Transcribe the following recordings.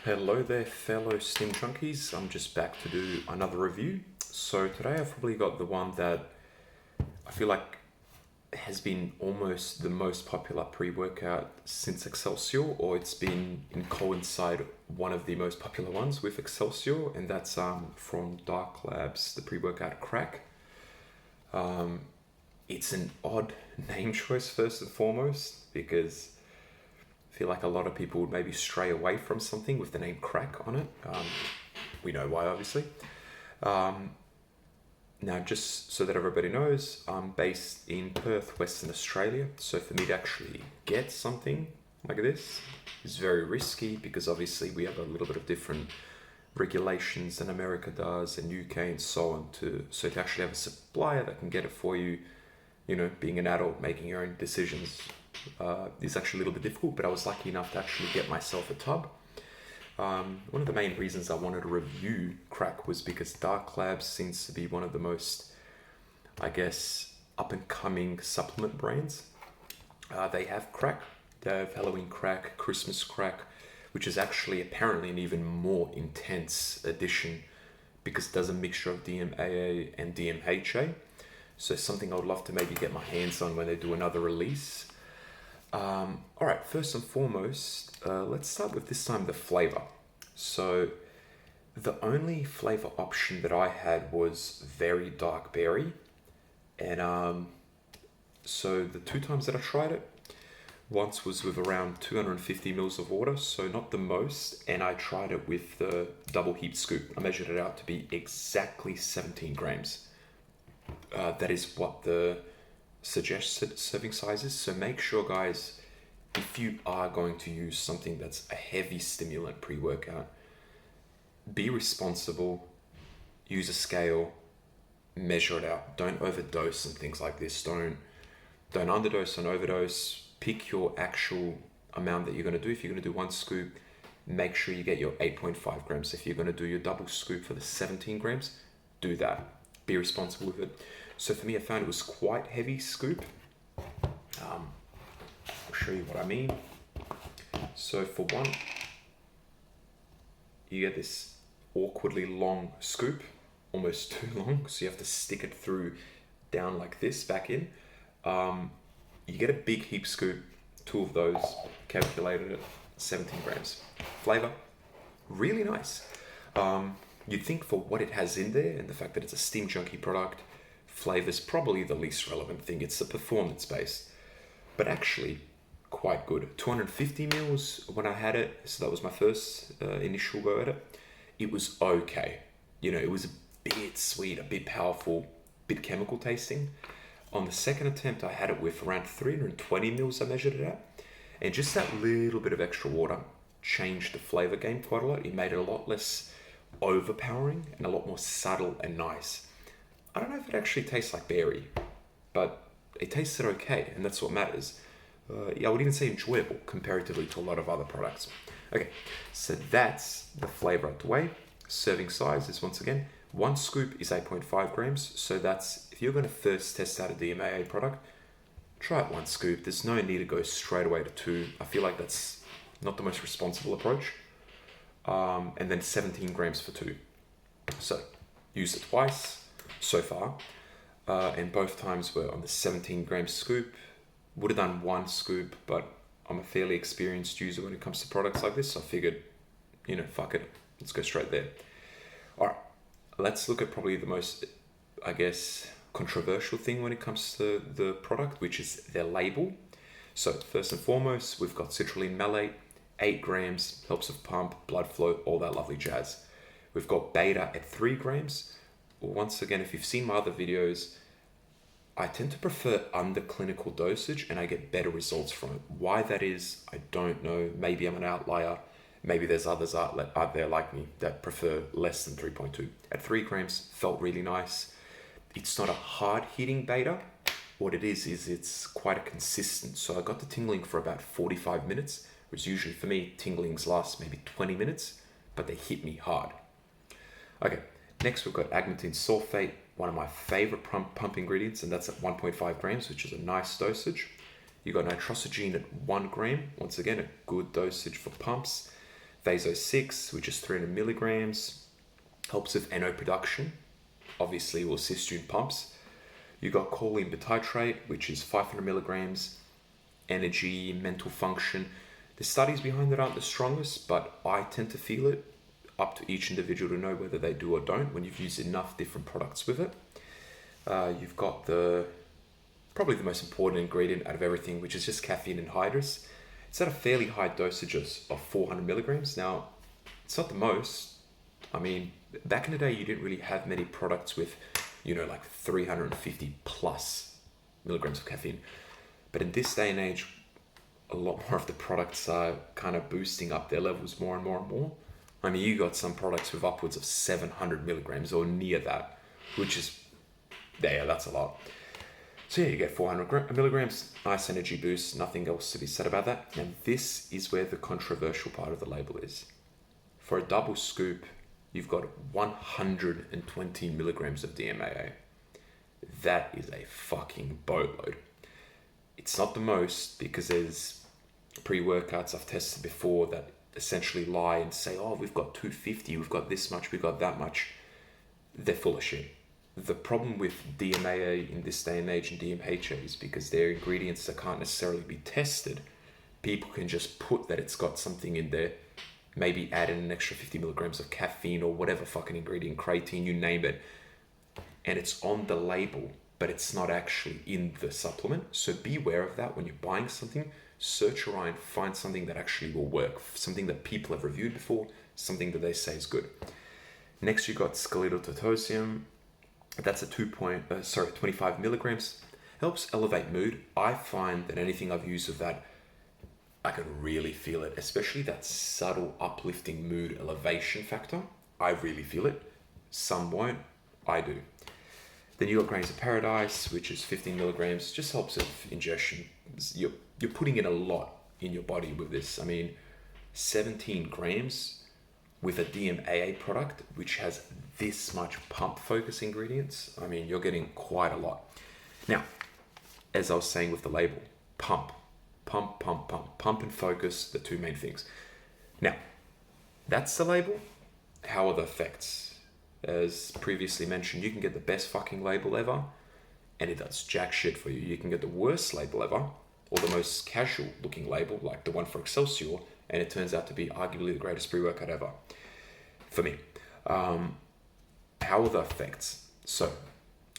Hello there, fellow STEM junkies. I'm just back to do another review. So today I've probably got the one that I feel like has been almost the most popular pre-workout since Excelsior, or it's been in coincide one of the most popular ones with Excelsior, and that's from Dark Labs, the pre-workout crack. It's an odd name choice first and foremost because I feel like a lot of people would maybe stray away from something with the name crack on it. We know why, obviously. Now, just so that everybody knows, I'm based in Perth, Western Australia. So for me to actually get something like this is very risky because obviously we have a little bit of different regulations than America does and UK and so on. So to actually have a supplier that can get it for you, being an adult, making your own decisions, is actually a little bit difficult, but I was lucky enough to actually get myself a tub. One of the main reasons I wanted to review crack was because Dark Labs seems to be one of the most, I guess, up and coming supplement brands. They have crack, they have Halloween crack, Christmas crack, which is actually apparently an even more intense edition because it does a mixture of DMAA and DMHA. So something I would love to maybe get my hands on when they do another release. All right, first and foremost, let's start with this time the flavor. So the only flavor option that I had was very dark berry. And so the two times that I tried it, once was with around 250 mils of water, so not the most, and I tried it with the double heaped scoop. I measured it out to be exactly 17 grams. That is what the suggested serving sizes. So make sure, guys, if you are going to use something that's a heavy stimulant pre-workout, be responsible, use a scale, measure it out. Don't overdose and things like this. Don't underdose and overdose. Pick your actual amount that you're going to do. If you're going to do one scoop, make sure you get your 8.5 grams. If you're going to do your double scoop for the 17 grams, do that. Be responsible with it. So for me, I found it was quite heavy scoop. I'll show you what I mean. So for one, you get this awkwardly long scoop, almost too long, so you have to stick it through down like this, back in. You get a big heap scoop, two of those, calculated at 17 grams. Flavor, really nice. You'd think for what it has in there and the fact that it's a Stim Junkie product, flavor's probably the least relevant thing. It's the performance based, but actually quite good. 250 mils when I had it, so that was my first initial go at it. It was okay. It was a bit sweet, a bit powerful, bit chemical tasting. On the second attempt, I had it with around 320 mils. I measured it at, and just that little bit of extra water changed the flavor game quite a lot. It made it a lot less overpowering and a lot more subtle and nice. I don't know if it actually tastes like berry, but it tasted okay, and that's what matters. I would even say enjoyable comparatively to a lot of other products. Okay, so that's the flavor out the way. Serving size is, once again, one scoop is 8.5 grams. So that's, if you're going to first test out a DMAA product, try it one scoop. There's no need to go straight away to two. I feel like that's not the most responsible approach. And then 17 grams for two. So use it twice so far, and both times were on the 17 gram scoop. Would have done one scoop, but I'm a fairly experienced user when it comes to products like this, so I figured, fuck it, let's go straight there. All right, let's look at probably the most, I guess, controversial thing when it comes to the product, which is their label. So first and foremost, we've got citrulline malate, 8 grams, helps with pump, blood flow, all that lovely jazz. We've got beta at 3 grams. Once again, if you've seen my other videos, I tend to prefer under clinical dosage and I get better results from it. Why that is, I don't know. Maybe I'm an outlier. Maybe there's others out there like me that prefer less than 3.2. At 3 grams, felt really nice. It's not a hard hitting beta. What it is it's quite a consistent. So I got the tingling for about 45 minutes, which usually for me, tinglings last maybe 20 minutes, but they hit me hard. Okay. Next, we've got agmatine sulfate, one of my favorite pump ingredients, and that's at 1.5 grams, which is a nice dosage. You got nitrosogene at 1 gram, once again, a good dosage for pumps. Vaso 6, which is 300 milligrams, helps with NO production. Obviously, will assist you in pumps. You got choline butitrate, which is 500 milligrams, energy, mental function. The studies behind it aren't the strongest, but I tend to feel it. Up to each individual to know whether they do or don't when you've used enough different products with it. You've got probably the most important ingredient out of everything, which is just caffeine anhydrous. It's at a fairly high dosages of 400 milligrams. Now, it's not the most. I mean, back in the day, you didn't really have many products with, like 350 plus milligrams of caffeine. But in this day and age, a lot more of the products are kind of boosting up their levels more and more and more. I mean, you got some products with upwards of 700 milligrams or near that, which is, that's a lot. So yeah, you get 400 milligrams, nice energy boost, nothing else to be said about that. And this is where the controversial part of the label is. For a double scoop, you've got 120 milligrams of DMAA. That is a fucking boatload. It's not the most because there's pre-workouts I've tested before that essentially lie and say, oh, we've got 250, we've got this much, we've got that much. They're full of shit. The problem with DMAA in this day and age and DMHA is because they're ingredients that can't necessarily be tested. People can just put that it's got something in there, maybe add in an extra 50 milligrams of caffeine or whatever fucking ingredient, creatine, you name it, and it's on the label, but it's not actually in the supplement. So beware of that when you're buying something. Search around, find something that actually will work, something that people have reviewed before, something that they say is good. Next, you got scalidototosium. That's a 25 milligrams. Helps elevate mood. I find that anything I've used of that, I can really feel it, especially that subtle uplifting mood elevation factor. I really feel it. Some won't. I do. Then you got grains of paradise, which is 15 milligrams. Just helps with ingestion. You're putting in a lot in your body with this. I mean, 17 grams with a DMAA product, which has this much pump focus ingredients. I mean, you're getting quite a lot. Now, as I was saying with the label, pump and focus, the two main things. Now, that's the label. How are the effects? As previously mentioned, you can get the best fucking label ever, and it does jack shit for you. You can get the worst label ever, or the most casual looking label, like the one for Excelsior, and it turns out to be arguably the greatest pre-workout ever for me. How are the effects? So,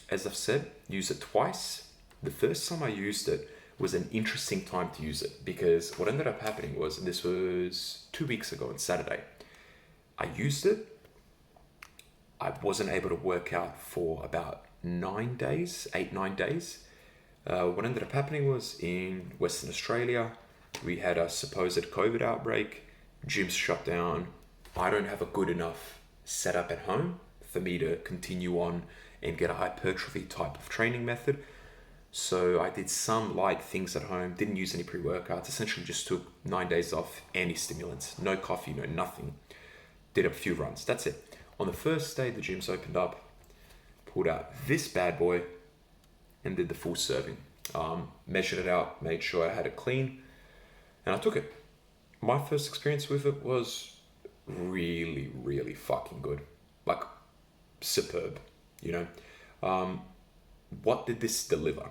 as I've said, use it twice. The first time I used it was an interesting time to use it, because what ended up happening was, and this was 2 weeks ago on Saturday, I used it. I wasn't able to work out for about 9 days. What ended up happening was, in Western Australia, we had a supposed COVID outbreak, gyms shut down. I don't have a good enough setup at home for me to continue on and get a hypertrophy type of training method. So I did some light things at home, didn't use any pre-workouts, essentially just took 9 days off, anti-stimulants, no coffee, no nothing. Did a few runs, that's it. On the first day, the gyms opened up, pulled out this bad boy and did the full serving. Measured it out, made sure I had it clean, and I took it. My first experience with it was really, really fucking good. Like, superb, What did this deliver?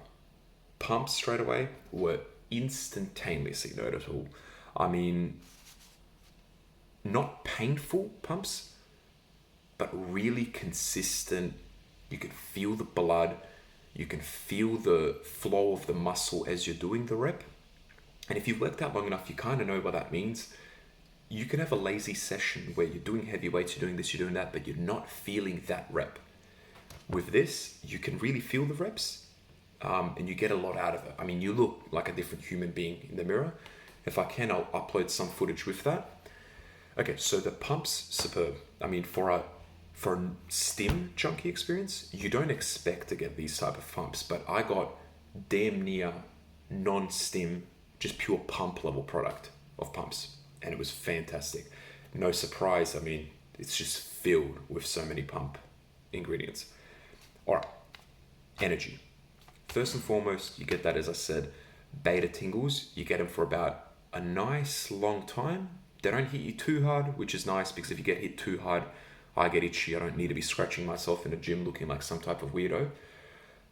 Pumps straight away were instantaneously noticeable. I mean, not painful pumps, but really consistent. You can feel the blood. You can feel the flow of the muscle as you're doing the rep. And if you've worked out long enough, you kind of know what that means. You can have a lazy session where you're doing heavy weights, you're doing this, you're doing that, but you're not feeling that rep. With this, you can really feel the reps, and you get a lot out of it. I mean, you look like a different human being in the mirror. If I can, I'll upload some footage with that. Okay, so the pump's superb. I mean, for a stim junkie experience, you don't expect to get these type of pumps, but I got damn near non-stim, just pure pump level product of pumps, and it was fantastic. No surprise. I mean, it's just filled with so many pump ingredients. All right, energy. First and foremost, you get that, as I said, beta tingles. You get them for about a nice long time. They don't hit you too hard, which is nice because if you get hit too hard, I get itchy. I don't need to be scratching myself in a gym looking like some type of weirdo.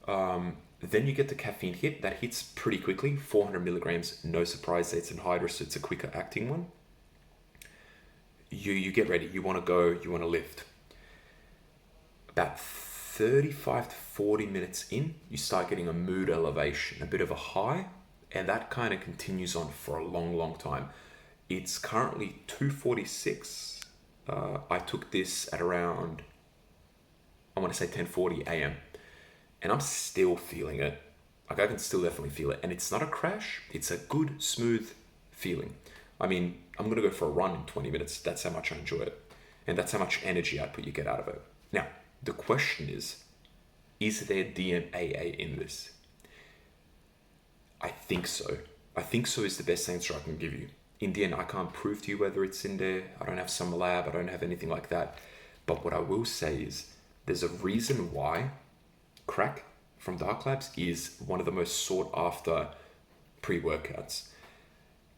Then you get the caffeine hit. That hits pretty quickly, 400 milligrams. No surprise that it's anhydrous, so it's a quicker acting one. You get ready. You want to go. You want to lift. About 35 to 40 minutes in, you start getting a mood elevation, a bit of a high, and that kind of continues on for a long, long time. It's currently 2:46. I took this at around, I want to say 10:40 a.m. and I'm still feeling it. Like I can still definitely feel it. And it's not a crash. It's a good, smooth feeling. I mean, I'm going to go for a run in 20 minutes. That's how much I enjoy it. And that's how much energy output you get out of it. Now, the question is there DMAA in this? I think so. I think so is the best answer I can give you. In the end, I can't prove to you whether it's in there. I don't have some lab. I don't have anything like that. But what I will say is there's a reason why crack from Dark Labs is one of the most sought after pre-workouts.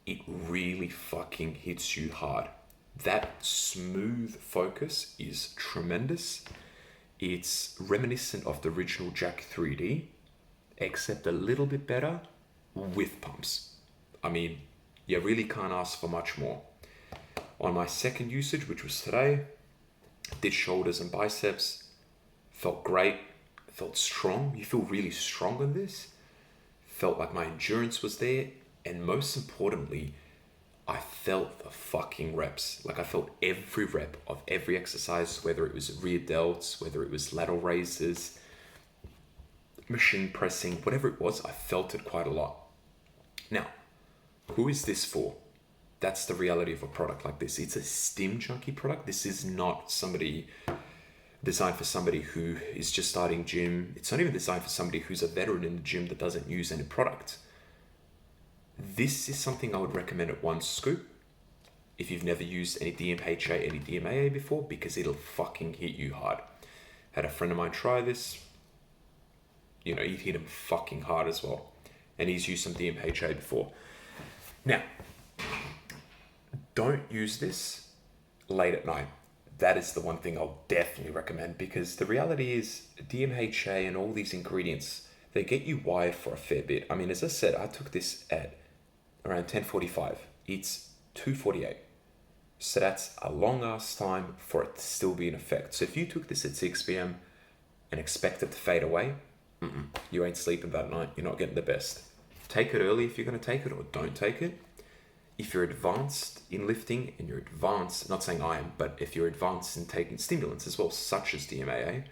It really fucking hits you hard. That smooth focus is tremendous. It's reminiscent of the original Jack 3D, except a little bit better with pumps. I mean, you really can't ask for much more. On my second usage, which was today, did shoulders and biceps, felt great, felt strong. You feel really strong on this. Felt like my endurance was there, and most importantly, I felt the fucking reps. Like I felt every rep of every exercise, whether it was rear delts, whether it was lateral raises, machine pressing, whatever it was, I felt it quite a lot. Now, who is this for? That's the reality of a product like this. It's a stim junkie product. This is not somebody designed for somebody who is just starting gym. It's not even designed for somebody who's a veteran in the gym that doesn't use any product. This is something I would recommend at one scoop if you've never used any DMHA, any DMAA before, because it'll fucking hit you hard. Had a friend of mine try this. You know, it hit him fucking hard as well. And he's used some DMHA before. Now, don't use this late at night. That is the one thing I'll definitely recommend, because the reality is DMHA and all these ingredients, they get you wired for a fair bit. I mean, as I said, I took this at around 10:45. It's 2:48. So that's a long ass time for it to still be in effect. So if you took this at 6 p.m. and expect it to fade away, you ain't sleeping that night. You're not getting the best. Take it early if you're going to take it, or don't take it. If you're advanced in lifting and you're advanced, not saying I am, but if you're advanced in taking stimulants as well, such as DMAA,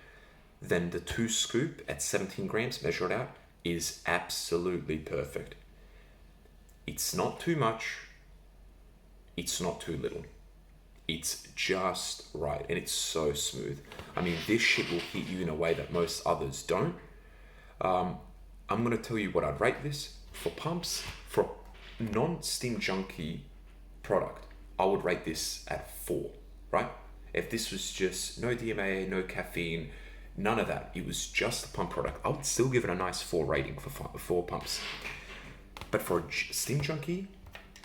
then the 2 scoop at 17 grams measured out is absolutely perfect. It's not too much. It's not too little. It's just right. And it's so smooth. I mean, this shit will hit you in a way that most others don't. I'm going to tell you what I'd rate this. For pumps, for non-stim junkie product, I would rate this at 4, right? If this was just no DMAA, no caffeine, none of that, it was just a pump product, I would still give it a nice 4 rating for pumps. But for a stim junkie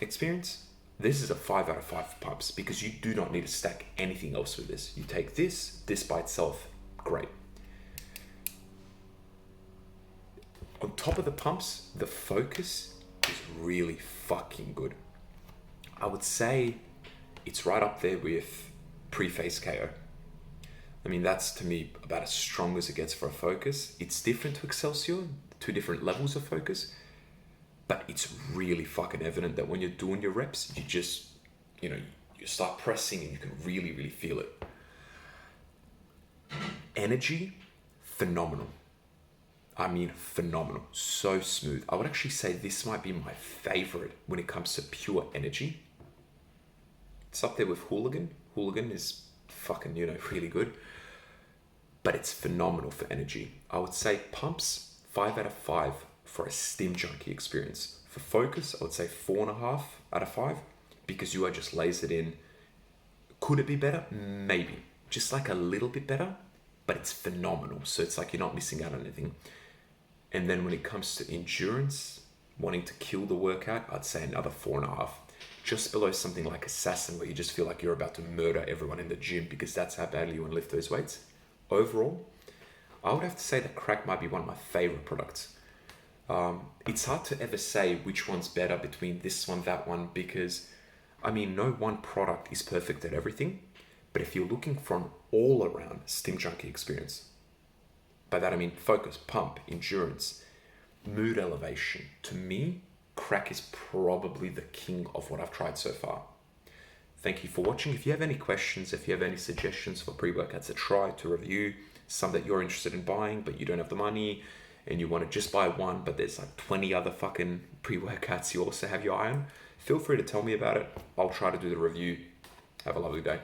experience, this is a 5 out of 5 for pumps, because you do not need to stack anything else with this. You take this by itself, great. On top of the pumps, the focus is really fucking good. I would say it's right up there with pre-phase KO. I mean, that's to me about as strong as it gets for a focus. It's different to Excelsior, 2 different levels of focus, but it's really fucking evident that when you're doing your reps, you just, you start pressing and you can really, really feel it. Energy, phenomenal. I mean, phenomenal. So smooth. I would actually say this might be my favorite when it comes to pure energy. It's up there with Hooligan. Hooligan is fucking, really good. But it's phenomenal for energy. I would say pumps, 5 out of 5 for a stim junkie experience. For focus, I would say 4.5 out of 5, because you are just lasered in. Could it be better? Maybe. Just like a little bit better, but it's phenomenal. So it's like you're not missing out on anything. And then when it comes to endurance, wanting to kill the workout, I'd say another 4.5. just below something like Assassin, where you just feel like you're about to murder everyone in the gym because that's how badly you want to lift those weights. Overall, I would have to say that Crack might be one of my favorite products. It's hard to ever say which one's better between this one, that one, because I mean, no one product is perfect at everything. But if you're looking for an all-around Stim Junkie experience, by that I mean focus, pump, endurance, mood elevation, to me, Crack is probably the king of what I've tried so far. Thank you for watching. If you have any questions, if you have any suggestions for pre-workouts to try, to review, some that you're interested in buying but you don't have the money and you want to just buy one but there's like 20 other fucking pre-workouts you also have your eye on, feel free to tell me about it. I'll try to do the review. Have a lovely day.